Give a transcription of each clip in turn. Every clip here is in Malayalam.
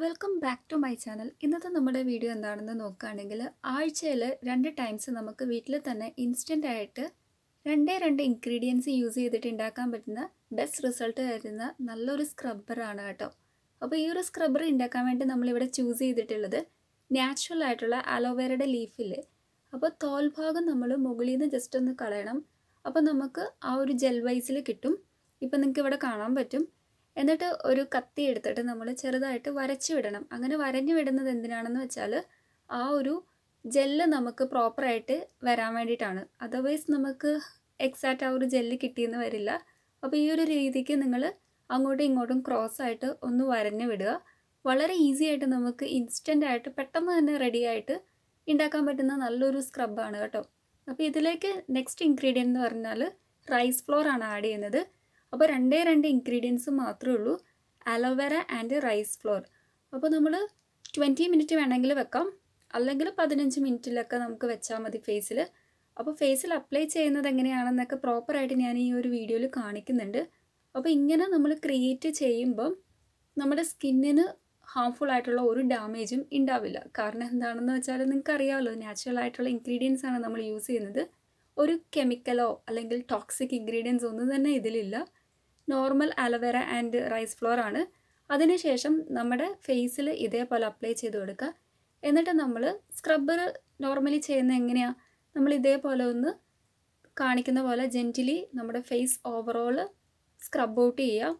Welcome back to my channel. ഇന്നത്തെ നമ്മുടെ വീഡിയോ എന്താണെന്ന് നോക്കുകയാണെങ്കിൽ ആഴ്ചയിൽ 2 ടൈംസ് നമുക്ക് വീട്ടിൽ തന്നെ ഇൻസ്റ്റൻ്റ് ആയിട്ട് രണ്ട് ഇൻഗ്രീഡിയൻസ് യൂസ് ചെയ്തിട്ട് ഉണ്ടാക്കാൻ പറ്റുന്ന ബെസ്റ്റ് റിസൾട്ട് തരുന്ന നല്ലൊരു സ്ക്രബ്ബറാണ് കേട്ടോ. അപ്പോൾ ഈ ഒരു സ്ക്രബ്ബർ ഉണ്ടാക്കാൻ വേണ്ടി നമ്മളിവിടെ ചൂസ് ചെയ്തിട്ടുള്ളത് നാച്ചുറൽ ആയിട്ടുള്ള അലോവേരയുടെ ലീഫില്ലേ. അപ്പോൾ തോൽ ഭാഗം നമ്മൾ മുകളിൽ നിന്ന് ജസ്റ്റ് ഒന്ന് കളയണം. അപ്പോൾ നമുക്ക് ആ ഒരു ജെൽ വൈസിൽ കിട്ടും. ഇപ്പം നിങ്ങൾക്ക് ഇവിടെ കാണാൻ പറ്റും. എന്നിട്ട് ഒരു കത്തി എടുത്തിട്ട് നമ്മൾ ചെറുതായിട്ട് വരച്ചു വിടണം. അങ്ങനെ വരഞ്ഞു വിടുന്നത് എന്തിനാണെന്ന് വെച്ചാൽ ആ ഒരു ജെല്ല് നമുക്ക് പ്രോപ്പറായിട്ട് വരാൻ വേണ്ടിയിട്ടാണ്. അതർവൈസ് നമുക്ക് എക്സാക്റ്റ് ആ ഒരു ജെല്ല് കിട്ടിയെന്ന് വരില്ല. അപ്പോൾ ഈ ഒരു രീതിക്ക് നിങ്ങൾ അങ്ങോട്ടും ഇങ്ങോട്ടും ക്രോസ് ആയിട്ട് ഒന്ന് വരഞ്ഞു വിടുക. വളരെ ഈസി ആയിട്ട് നമുക്ക് ഇൻസ്റ്റൻ്റ് ആയിട്ട് പെട്ടെന്ന് തന്നെ റെഡി ആയിട്ട് ഉണ്ടാക്കാൻ പറ്റുന്ന നല്ലൊരു സ്ക്രബാണ് കേട്ടോ. അപ്പോൾ ഇതിലേക്ക് നെക്സ്റ്റ് ഇൻഗ്രീഡിയൻ്റ് എന്ന് പറഞ്ഞാൽ റൈസ് ഫ്ലോർ ആണ് ആഡ് ചെയ്യുന്നത്. അപ്പോൾ രണ്ട് ഇൻഗ്രീഡിയൻസ് മാത്രമേ ഉള്ളൂ, അലോവേര ആൻഡ് റൈസ് ഫ്ലോർ. അപ്പോൾ നമ്മൾ 20 മിനിറ്റ് വേണമെങ്കിൽ വെക്കാം, അല്ലെങ്കിൽ 15 മിനിറ്റിലൊക്കെ നമുക്ക് വെച്ചാൽ മതി ഫേസിൽ. അപ്പോൾ ഫേസിൽ അപ്ലൈ ചെയ്യുന്നത് എങ്ങനെയാണെന്നൊക്കെ പ്രോപ്പറായിട്ട് ഞാൻ ഈ ഒരു വീഡിയോയിൽ കാണിക്കുന്നുണ്ട്. അപ്പോൾ ഇങ്ങനെ നമ്മൾ ക്രിയേറ്റ് ചെയ്യുമ്പം നമ്മുടെ സ്കിന്നിന് ഹാംഫുൾ ആയിട്ടുള്ള ഒരു ഡാമേജും ഉണ്ടാവില്ല. കാരണം എന്താണെന്ന് വെച്ചാൽ നിങ്ങൾക്ക് അറിയാമല്ലോ, നാച്ചുറൽ ആയിട്ടുള്ള ഇൻഗ്രീഡിയൻസ് ആണ് നമ്മൾ യൂസ് ചെയ്യുന്നത്. ഒരു കെമിക്കലോ അല്ലെങ്കിൽ ടോക്സിക് ഇൻഗ്രീഡിയൻസ് ഒന്നും തന്നെ ഇതിലില്ല. Normal aloe vera and rice flour ആണ്. അതിനുശേഷം നമ്മുടെ ഫേസിൽ ഇതേപോലെ അപ്ലൈ ചെയ്ത് കൊടുക്കുക. എന്നിട്ട് നമ്മൾ സ്ക്രബ്ബർ നോർമലി ചെയ്യുന്നത് എങ്ങനെയാണ്, നമ്മൾ ഇതേപോലെ ഒന്ന് കാണിക്കുന്ന പോലെ ജെൻറ്റിലി നമ്മുടെ ഫേസ് ഓവറോൾ സ്ക്രബ് ഔട്ട് ചെയ്യുക.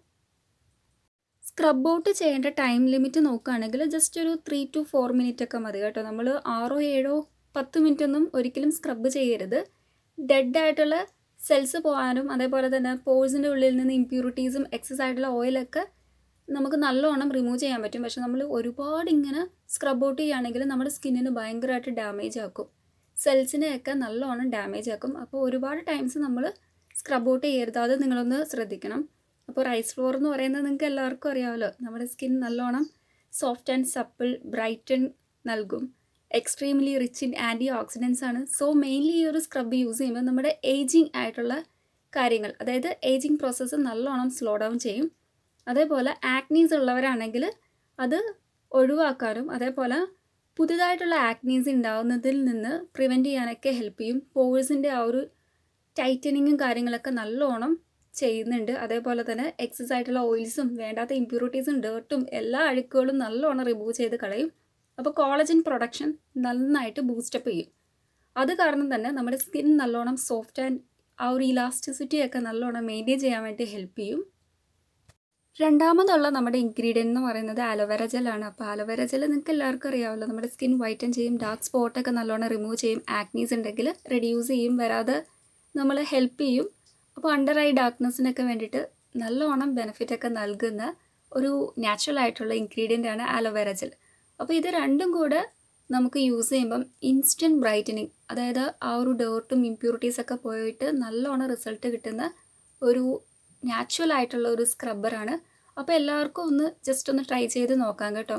സ്ക്രബ് ഔട്ട് ചെയ്യേണ്ട ടൈം ലിമിറ്റ് നോക്കുകയാണെങ്കിൽ ജസ്റ്റ് ഒരു 3 to 4 മിനിറ്റ് ഒക്കെ മതി കേട്ടോ. നമ്മൾ 6, 7, 10 മിനിറ്റ് ഒന്നും ഒരിക്കലും സ്ക്രബ് ചെയ്യരുത്. ഡെഡ് ആയിട്ടുള്ള സെൽസ് പോകാനും അതേപോലെ തന്നെ പോഴ്സിൻ്റെ ഉള്ളിൽ നിന്ന് ഇമ്പ്യൂരിറ്റീസും എക്സസ് ആയിട്ടുള്ള ഓയിലൊക്കെ നമുക്ക് നല്ലോണം റിമൂവ് ചെയ്യാൻ പറ്റും. പക്ഷെ നമ്മൾ ഒരുപാട് ഇങ്ങനെ സ്ക്രബ് ഔട്ട് ചെയ്യുകയാണെങ്കിൽ നമ്മുടെ സ്കിന്നിന് ഭയങ്കരമായിട്ട് ഡാമേജ് ആക്കും, സെൽസിനെയൊക്കെ നല്ലോണം ഡാമേജ് ആക്കും. അപ്പോൾ ഒരുപാട് ടൈംസ് നമ്മൾ സ്ക്രബ് ഔട്ട് ചെയ്യരുത്, അത് നിങ്ങളൊന്ന് ശ്രദ്ധിക്കണം. അപ്പോൾ റൈസ് ഫ്ലോർ എന്ന് പറയുന്നത് നിങ്ങൾക്ക് എല്ലാവർക്കും അറിയാമല്ലോ, നമ്മുടെ സ്കിൻ നല്ലോണം സോഫ്റ്റ് ആൻഡ് സപ്പിൾ ബ്രൈറ്റൻ നൽകും. Extremely rich in antioxidants ആണ്. സോ മെയിൻലി ഈ ഒരു സ്ക്രബ് യൂസ് ചെയ്യുമ്പോൾ നമ്മുടെ ഏജിങ് ആയിട്ടുള്ള കാര്യങ്ങൾ, അതായത് ഏജിങ് പ്രോസസ്സ് നല്ലോണം സ്ലോ ഡൗൺ ചെയ്യും. അതേപോലെ ആക്നീസ് ഉള്ളവരാണെങ്കിൽ അത് ഒഴിവാക്കാനും അതേപോലെ പുതുതായിട്ടുള്ള ആക്നീസ് ഉണ്ടാവുന്നതിൽ നിന്ന് പ്രിവെൻറ്റ് ചെയ്യാനൊക്കെ ഹെൽപ്പ് ചെയ്യും. പോഴ്സിൻ്റെ ആ ഒരു ടൈറ്റനിങ്ങും കാര്യങ്ങളൊക്കെ നല്ലോണം ചെയ്യുന്നുണ്ട്. അതേപോലെ തന്നെ എക്സസ് ആയിട്ടുള്ള ഓയിൽസും വേണ്ടാത്ത ഇമ്പ്യൂരിറ്റീസും ഡേർട്ടും എല്ലാ അഴുക്കുകളും നല്ലോണം റിമൂവ് ചെയ്ത് കളയും. അപ്പോൾ കോളജൻ പ്രൊഡക്ഷൻ നന്നായിട്ട് ബൂസ്റ്റപ്പ് ചെയ്യും. അത് കാരണം തന്നെ നമ്മുടെ സ്കിൻ നല്ലോണം സോഫ്റ്റ് ആൻഡ് ആ ഒരു ഇലാസ്റ്റിസിറ്റിയൊക്കെ നല്ലോണം മെയിൻറ്റെയിൻ ചെയ്യാൻ വേണ്ടി ഹെൽപ്പ് ചെയ്യും. രണ്ടാമതുള്ള നമ്മുടെ ഇൻഗ്രീഡിയൻ്റ് എന്ന് പറയുന്നത് അലോവേര ജെല്ലാണ്. അപ്പോൾ അലോവേര ജെൽ നിങ്ങൾക്ക് എല്ലാവർക്കും അറിയാമല്ലോ, നമ്മുടെ സ്കിൻ വൈറ്റൻ ചെയ്യും, ഡാർക്ക് സ്പോട്ടൊക്കെ നല്ലോണം റിമൂവ് ചെയ്യും, ആക്നീസ് ഉണ്ടെങ്കിൽ റെഡ്യൂസ് ചെയ്യും, വരാതെ നമ്മൾ ഹെൽപ്പ് ചെയ്യും. അപ്പോൾ അണ്ടർ ഐ ഡാർക്ക്നെസ്സിനൊക്കെ വേണ്ടിയിട്ട് നല്ലോണം ബെനിഫിറ്റൊക്കെ നൽകുന്ന ഒരു നാച്ചുറൽ ആയിട്ടുള്ള ഇൻഗ്രീഡിയൻ്റ് ആണ് അലോവേര ജെൽ. അപ്പോൾ ഇത് രണ്ടും കൂടെ നമുക്ക് യൂസ് ചെയ്യുമ്പം ഇൻസ്റ്റൻറ്റ് ബ്രൈറ്റനിങ്, അതായത് ആ ഒരു ഡേർട്ടും ഇമ്പ്യൂരിറ്റീസൊക്കെ പോയിട്ട് നല്ലോണം റിസൾട്ട് കിട്ടുന്ന ഒരു നാച്ചുറൽ ആയിട്ടുള്ള ഒരു സ്ക്രബ്ബറാണ്. അപ്പോൾ എല്ലാവർക്കും ഒന്ന് ജസ്റ്റ് ഒന്ന് ട്രൈ ചെയ്ത് നോക്കാം കേട്ടോ.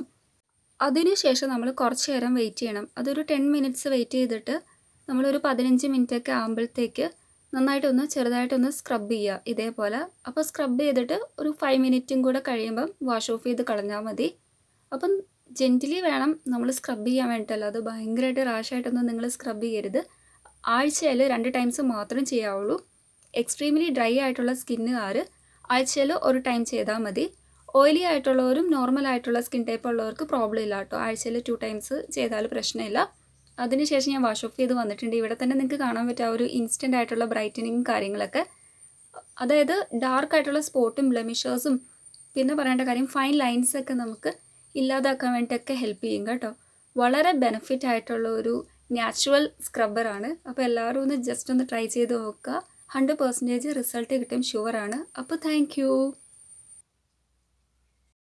അതിനുശേഷം നമ്മൾ കുറച്ച് നേരം വെയിറ്റ് ചെയ്യണം. അതൊരു 10 മിനിറ്റ്സ് വെയിറ്റ് ചെയ്തിട്ട് നമ്മളൊരു 15 മിനിറ്റൊക്കെ ആകുമ്പോഴത്തേക്ക് നന്നായിട്ടൊന്ന് ചെറുതായിട്ടൊന്ന് സ്ക്രബ് ചെയ്യുക ഇതേപോലെ. അപ്പോൾ സ്ക്രബ് ചെയ്തിട്ട് ഒരു 5 മിനിറ്റും കൂടെ കഴിയുമ്പം വാഷ് ഓഫ് ചെയ്ത് കളഞ്ഞാൽ മതി. അപ്പം ജെൻറ്റിലി വേണം നമ്മൾ സ്ക്രബ് ചെയ്യാൻ വേണ്ടിയിട്ടല്ല, അത് ഭയങ്കരമായിട്ട് റാഷായിട്ടൊന്നും നിങ്ങൾ സ്ക്രബ് ചെയ്യരുത്. ആഴ്ചയിൽ 2 ടൈംസ് മാത്രം ചെയ്യാവുള്ളൂ. എക്സ്ട്രീംലി ഡ്രൈ ആയിട്ടുള്ള സ്കിന്നുകാർ ആഴ്ചയിൽ ഒരു ടൈം ചെയ്താൽ മതി. ഓയിലി ആയിട്ടുള്ളവരും നോർമൽ ആയിട്ടുള്ള സ്കിൻ ടൈപ്പ് ഉള്ളവർക്ക് പ്രോബ്ലം ഇല്ല കേട്ടോ, ആഴ്ചയിൽ 2 ടൈംസ് ചെയ്താൽ പ്രശ്നമില്ല. അതിനുശേഷം ഞാൻ വാഷ് ഓഫ് ചെയ്ത് വന്നിട്ടുണ്ട്. ഇവിടെ തന്നെ നിങ്ങൾക്ക് കാണാൻ പറ്റുക ഒരു ഇൻസ്റ്റൻ്റ് ആയിട്ടുള്ള ബ്രൈറ്റനിങ് കാര്യങ്ങളൊക്കെ, അതായത് ഡാർക്ക് ആയിട്ടുള്ള സ്പോട്ടും ബ്ലെമിഷേഴ്സും പിന്നെ പറയേണ്ട കാര്യം ഫൈൻ ലൈൻസൊക്കെ നമുക്ക് ഇല്ലാതാക്കാൻ വേണ്ടിയിട്ടൊക്കെ ഹെൽപ്പ് ചെയ്യും കേട്ടോ. വളരെ ബെനിഫിറ്റ് ആയിട്ടുള്ള ഒരു നാച്ചുറൽ സ്ക്രബ്ബറാണ്. അപ്പോൾ എല്ലാവരും ഒന്ന് ജസ്റ്റ് ഒന്ന് ട്രൈ ചെയ്ത് നോക്കുക. 100% റിസൾട്ട് കിട്ടും, ഷുവറാണ്. അപ്പോൾ താങ്ക് യു.